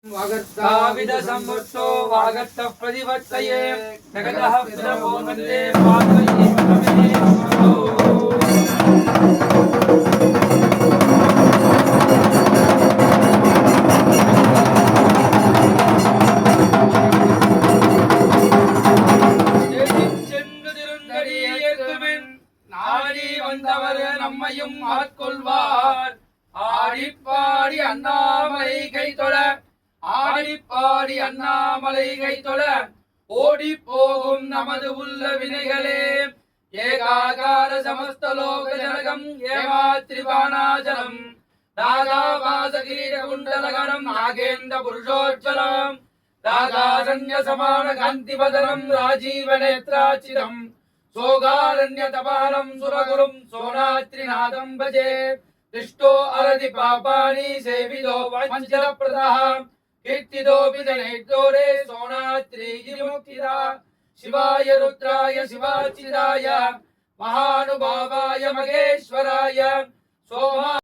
वागर्ताविद सम्मुक्तो वागर्तः प्रतिवर्तये जगतः प्रभो वन्दे पार्वती परमे நாடி வந்தவர் நம்மையும் ஆட்கொள்வார் ஆடிப்பாடி அண்ணாமலை கைதொழ ஆடிப்பாடி அண்ணாமலை கைதொழ ஓடி போகும் நமது உள்ள வினைகளே ஏகாகார சமஸ்தலோக ஜனகம் ஏமாத்ரிபாணாச்சலம் நாகாபாசகிரீட குண்டலகரம் நாகேந்திர புருஷோச்சலம் ராகாரண்ய சமான காந்திபதனம் ராஜீவநேத்ராச்சிதம் सोगारण्य तपहरं सुरगुरुं सोनात्रिनाथं भजे दृष्टो अरति पापानि सेवितो वञ्चनप्रदः कीर्तितोऽपि जनैर्दोरे सोनात्रिमुक्तिदा शिवाय रुद्राय शिवाचिदाय महानुभावाय महेश्वराय सोमा